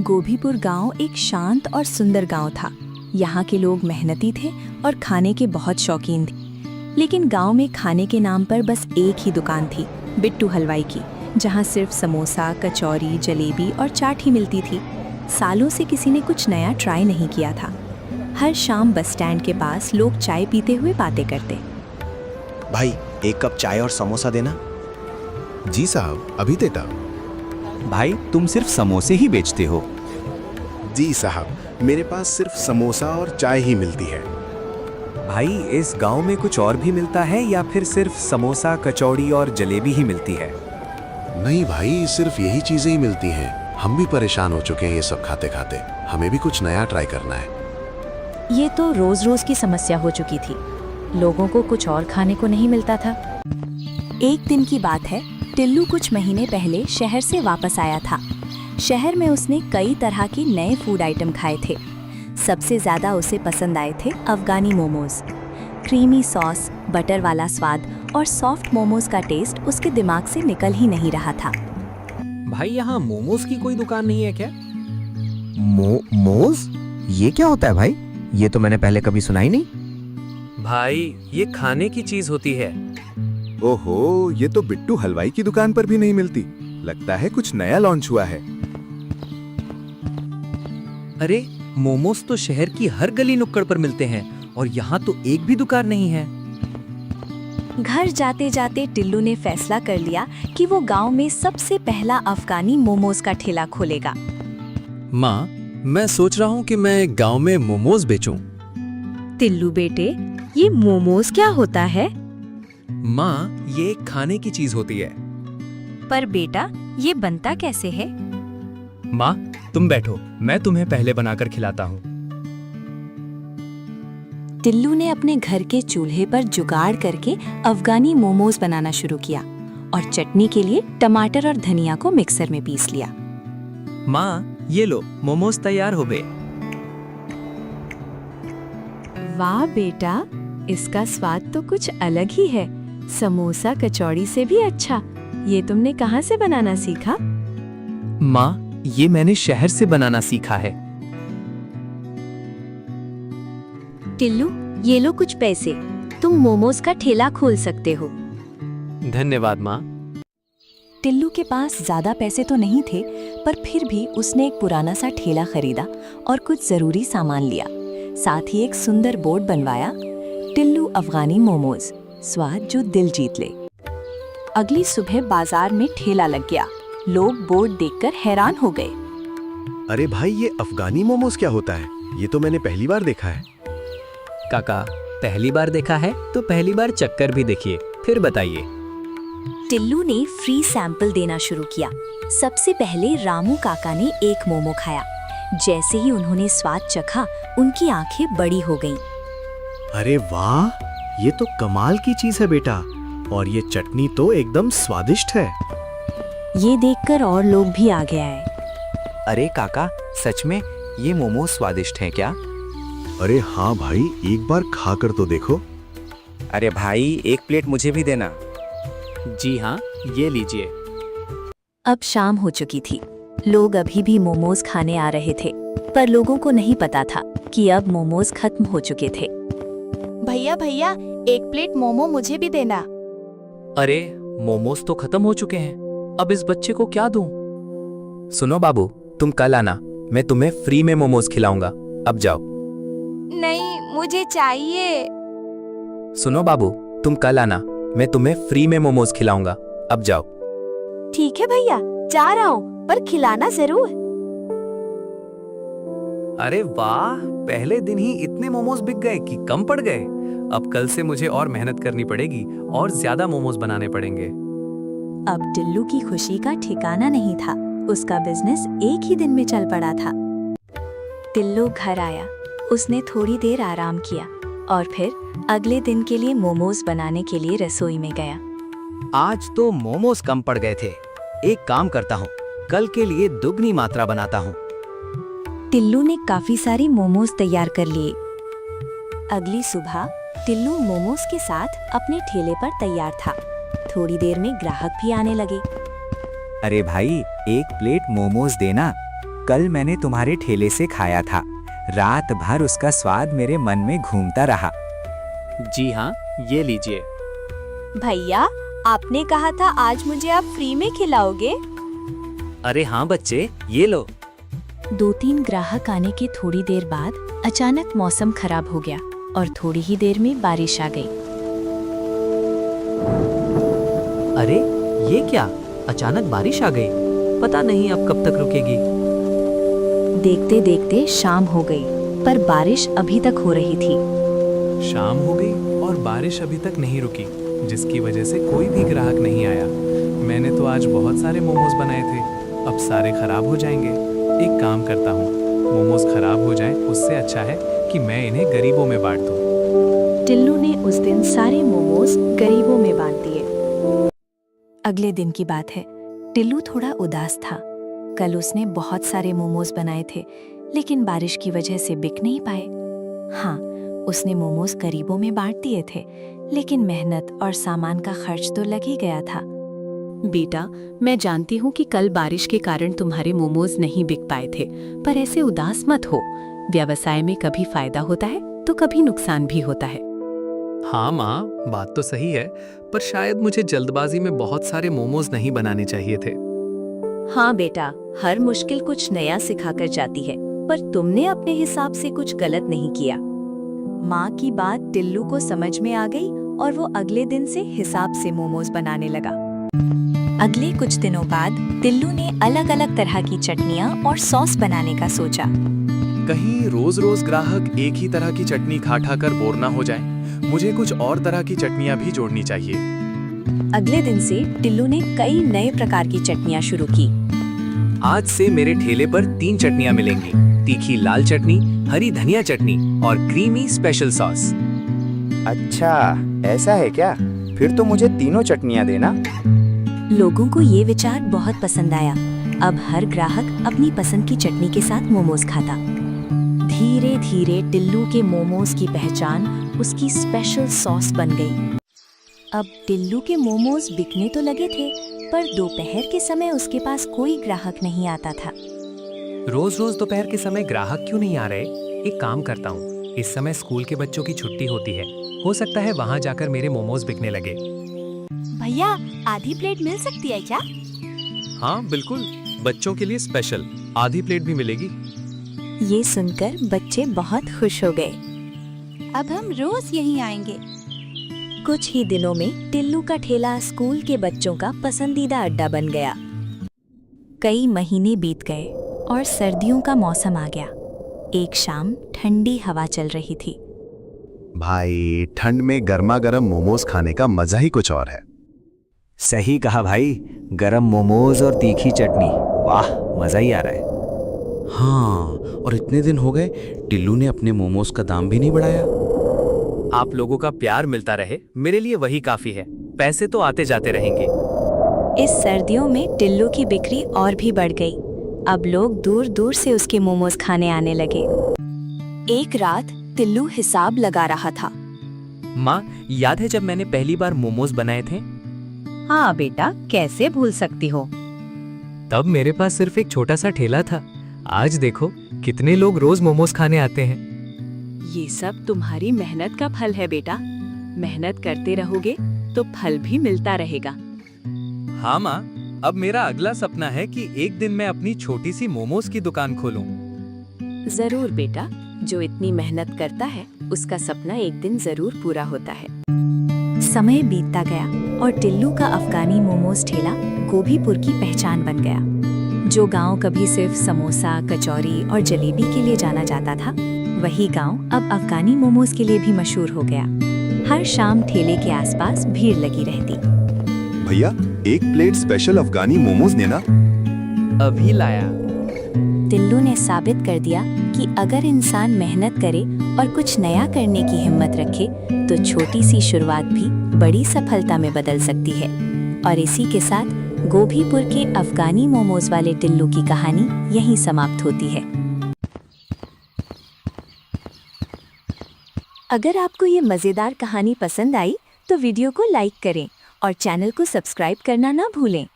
गोभीपुर गांव एक शांत और सुंदर गांव था। यहाँ के लोग मेहनती थे और खाने के बहुत शौकीन थे। लेकिन गांव में खाने के नाम पर बस एक ही दुकान थी, बिट्टू हलवाई की, जहाँ सिर्फ समोसा, कचौरी, जलेबी और चाट ही मिलती थी। सालों से किसी ने कुछ नया ट्राई नहीं किया था। हर शाम बस स्टैंड के पास लोग चाय पीते हुए बातें करते। भाई, एक कप चाय और समोसा देना। जी साहब, अभी देता। भाई, तुम सिर्फ समोसे ही बेचते हो? जी साहब, मेरे पास सिर्फ समोसा और चाय ही मिलती है। भाई, इस गांव में कुछ और भी मिलता है या फिर सिर्फ समोसा, कचौड़ी और जलेबी ही मिलती है? नहीं भाई, सिर्फ यही चीजें ही मिलती हैं। हम भी परेशान हो चुके हैं ये सब खाते खाते। हमें भी कुछ नया ट्राई करना है। ये तो रोज रोज की समस्या हो चुकी थी। लोगों को कुछ और खाने को नहीं मिलता था। एक दिन की बात है, टिल्लू कुछ महीने पहले शहर से वापस आया था। शहर में उसने कई तरह के नए फूड आइटम खाए थे। सबसे ज़्यादा उसे पसंद आए थे अफगानी मोमोज। क्रीमी सॉस, बटर वाला स्वाद और सॉफ्ट मोमोज का टेस्ट उसके दिमाग से निकल ही नहीं रहा था। भाई, यहाँ मोमोज की कोई दुकान नहीं है क्या? मोमोज? ये क्या होता है भाई? ये तो मैंने पहले कभी सुना ही नहीं। भाई, ये खाने की चीज होती है। ओहो, ये तो बिट्टू हलवाई की दुकान पर भी नहीं मिलती। लगता है कुछ नया लॉन्च हुआ है। अरे, मोमोज तो शहर की हर गली नुक्कड़ पर मिलते हैं और यहाँ तो एक भी दुकान नहीं है। घर जाते जाते टिल्लू ने फैसला कर लिया कि वो गांव में सबसे पहला अफगानी मोमोज का ठेला खोलेगा। माँ, मैं सोच रहा हूँ कि मैं गांव में मोमोज बेचूं। टिल्लू बेटे, ये मोमोज क्या होता है? माँ, ये एक खाने की चीज होती है। पर बेटा, ये बनता कैसे है? माँ, तुम बैठो, मैं तुम्हें पहले बनाकर खिलाता हूँ। टिल्लू ने अपने घर के चूल्हे पर जुगाड़ करके अफगानी मोमोज बनाना शुरू किया और चटनी के लिए टमाटर और धनिया को मिक्सर में पीस लिया। माँ, ये लो, मोमोज तैयार हो गए। वाह बेटा, इसका स्वाद तो कुछ अलग ही है। समोसा कचौड़ी से भी अच्छा। ये तुमने कहाँ से बनाना सीखा? माँ, ये मैंने शहर से बनाना सीखा है। टिल्लू, ये लो कुछ पैसे, तुम मोमोज का ठेला खोल सकते हो। धन्यवाद माँ। टिल्लू के पास ज्यादा पैसे तो नहीं थे, पर फिर भी उसने एक पुराना सा ठेला खरीदा और कुछ जरूरी सामान लिया। साथ ही एक सुंदर बोर्ड बनवाया, टिल्लू अफगानी मोमोज, स्वाद जो दिल जीत ले। अगली सुबह बाजार में ठेला लग गया। लोग बोर्ड देखकर हैरान हो गए। अरे भाई, ये अफगानी मोमोज क्या होता है? ये तो मैंने पहली बार देखा है। काका, पहली बार देखा है तो पहली बार चक्कर भी देखिए, फिर बताइए। टिल्लू ने फ्री सैंपल देना शुरू किया। सबसे पहले रामू काका ने एक मोमो खाया। जैसे ही उन्होंने स्वाद चखा, उनकी आंखें बड़ी हो गईं। अरे वाह, ये तो कमाल की चीज है बेटा। और ये चटनी तो एकदम स्वादिष्ट है। ये देखकर और लोग भी आगे आए। अरे काका, सच में ये मोमोज स्वादिष्ट हैं क्या? अरे हाँ भाई, एक बार खाकर तो देखो। अरे भाई, एक प्लेट मुझे भी देना। जी हाँ, ये लीजिए। अब शाम हो चुकी थी। लोग अभी भी मोमोज खाने आ रहे थे, पर लोगों को नहीं पता था कि अब मोमोज खत्म हो चुके थे। भैया भैया, एक प्लेट मोमो मुझे भी देना। अरे, मोमोज तो खत्म हो चुके हैं, अब इस बच्चे को क्या दूं? सुनो बाबू, तुम कल आना, मैं तुम्हें फ्री में मोमोज खिलाऊंगा। अब जाओ। नहीं, मुझे चाहिए। सुनो बाबू, तुम कल आना, मैं तुम्हें फ्री में मोमोज खिलाऊंगा। अब जाओ। ठीक है भैया, जा रहा हूँ, पर खिलाना जरूर। अरे वाह, पहले दिन ही इतने मोमोज बिक गए कि कम पड़ गए। अब कल से मुझे और मेहनत करनी पड़ेगी और ज्यादा मोमोज बनाने पड़ेंगे। अब टिल्लू की खुशी का ठिकाना नहीं था। उसका बिजनेस एक ही दिन में चल पड़ा था। टिल्लू घर आया, उसने थोड़ी देर आराम किया और फिर अगले दिन के लिए मोमोज बनाने के लिए रसोई में गया। आज तो मोमोज कम पड़ गए थे। एक काम करता हूँ, कल के लिए दुगनी मात्रा बनाता हूँ। टिल्लू ने काफी सारी मोमोज तैयार कर लिए। अगली सुबह टिल्लू मोमोज के साथ अपने ठेले पर तैयार था। थोड़ी देर में ग्राहक भी आने लगे। अरे भाई, एक प्लेट मोमोज देना। कल मैंने तुम्हारे ठेले से खाया था। रात भर उसका स्वाद मेरे मन में घूमता रहा। जी हाँ, ये लीजिए। भैया, आपने कहा था आज मुझे आप फ्री में खिलाओगे। अरे हाँ बच्चे, ये लो। 2-3 ग्राहक आने के थोड़ी देर बाद अचानक मौसम खराब हो गया और थोड़ी ही देर में बारिश आ गई। अरे ये क्या, अचानक बारिश आ गई। पता नहीं अब कब तक रुकेगी। देखते देखते शाम हो गई, पर बारिश अभी तक हो रही थी। शाम हो गई और बारिश अभी तक नहीं रुकी, जिसकी वजह से कोई भी ग्राहक नहीं आया। मैंने तो आज बहुत सारे मोमोज बनाए थे, अब सारे खराब हो जाएंगे। एक काम करता हूँ, मोमोज खराब हो जाएं उससे अच्छा है कि मैं इन्हें गरीबों में बांट दूँ। टिल्लू ने उस दिन सारे मोमोज गरीबों में बांट दिए। अगले दिन की बात है। टिल्लू थोड़ा उदास था। कल उसने बहुत सारे मोमोज बनाए थे, लेकिन बारिश की वजह से बिक नहीं पाए। हाँ, उसने मोमोज गरीबों में बांट दिए थे, लेकिन मेहनत और सामान का खर्च तो लग ही गया था। बेटा, मैं जानती हूँ कि कल बारिश के कारण तुम्हारे मोमोज नहीं बिक पाए थे, पर ऐसे उदास मत हो। व्यवसाय में कभी फायदा होता है तो कभी नुकसान भी होता है। हाँ माँ, बात तो सही है, पर शायद मुझे जल्दबाजी में बहुत सारे मोमोज नहीं बनाने चाहिए थे। हाँ बेटा, हर मुश्किल कुछ नया सिखाकर जाती है, पर तुमने अपने हिसाब से कुछ गलत नहीं किया। माँ की बात टिल्लू को समझ में आ गई और वो अगले दिन से हिसाब से मोमोज बनाने लगा। अगले कुछ दिनों बाद टिल्लू ने अलग अलग तरह की चटनियाँ और सॉस बनाने का सोचा। कहीं रोज रोज ग्राहक एक ही तरह की चटनी खा खा कर बोर ना हो जाए। मुझे कुछ और तरह की चटनियाँ भी जोड़नी चाहिए। अगले दिन से टिल्लू ने कई नए प्रकार की चटनियाँ शुरू की। आज से मेरे ठेले पर 3 चटनियाँ मिलेंगी, तीखी लाल चटनी, हरी धनिया चटनी और क्रीमी स्पेशल सॉस। अच्छा, ऐसा है क्या? फिर तो मुझे तीनों चटनियाँ देना। लोगों को ये विचार बहुत पसंद आया। अब हर ग्राहक अपनी पसंद की चटनी के साथ मोमोज खाता। धीरे धीरे टिल्लू के मोमोज की पहचान उसकी स्पेशल सॉस बन गई। अब टिल्लू के मोमोज बिकने तो लगे थे, पर दोपहर के समय उसके पास कोई ग्राहक नहीं आता था। रोज रोज दोपहर के समय ग्राहक क्यों नहीं आ रहे? एक काम करता हूँ, इस समय स्कूल के बच्चों की छुट्टी होती है, हो सकता है वहाँ जाकर मेरे मोमोज बिकने लगे। भैया, आधी प्लेट मिल सकती है क्या? हाँ बिल्कुल, बच्चों के लिए स्पेशल आधी प्लेट भी मिलेगी। ये सुनकर बच्चे बहुत खुश हो गए। अब हम रोज यहीं आएंगे। कुछ ही दिनों में टिल्लू का ठेला स्कूल के बच्चों का पसंदीदा अड्डा बन गया। कई महीने बीत गए और सर्दियों का मौसम आ गया। एक शाम ठंडी हवा चल रही थी। भाई, ठंड में गर्मा गर्म मोमोज खाने का मजा ही कुछ और है। सही कहा भाई, गरम मोमोज और तीखी चटनी, वाह मजा ही आ रहा है। हाँ, और इतने दिन हो गए टिल्लू ने अपने मोमोज का दाम भी नहीं बढ़ाया। आप लोगों का प्यार मिलता रहे, मेरे लिए वही काफी है। पैसे तो आते जाते रहेंगे। इस सर्दियों में टिल्लू की बिक्री और भी बढ़ गई। अब लोग दूर दूर से उसके मोमोज खाने आने लगे। एक रात टिल्लू हिसाब लगा रहा था। माँ, याद है जब मैंने पहली बार मोमोज बनाए थे? हाँ बेटा, कैसे भूल सकती हो। तब मेरे पास सिर्फ एक छोटा सा ठेला था। आज देखो कितने लोग रोज मोमोज खाने आते हैं। ये सब तुम्हारी मेहनत का फल है बेटा। मेहनत करते रहोगे तो फल भी मिलता रहेगा। हाँ माँ, अब मेरा अगला सपना है कि एक दिन मैं अपनी छोटी सी मोमोज की दुकान खोलूं। जरूर बेटा, जो इतनी मेहनत करता है उसका सपना एक दिन जरूर पूरा होता है। समय बीतता गया और टिल्लू का अफगानी मोमोज ठेला गोभीपुर की पहचान बन गया। जो गांव कभी सिर्फ समोसा, कचौरी और जलेबी के लिए जाना जाता था, वही गांव अब अफगानी मोमोज के लिए भी मशहूर हो गया। हर शाम ठेले के आसपास भीड़ लगी रहती। भैया, एक प्लेट स्पेशल अफगानी मोमोज देना। अभी लाया। टिल्लू ने साबित कर दिया कि अगर इंसान मेहनत करे और कुछ नया करने की हिम्मत रखे तो छोटी सी शुरुआत भी बड़ी सफलता में बदल सकती है। और इसी के साथ गोभीपुर के अफगानी मोमोज वाले टिल्लू की कहानी यहीं समाप्त होती है। अगर आपको ये मज़ेदार कहानी पसंद आई तो वीडियो को लाइक करें और चैनल को सब्सक्राइब करना ना भूलें।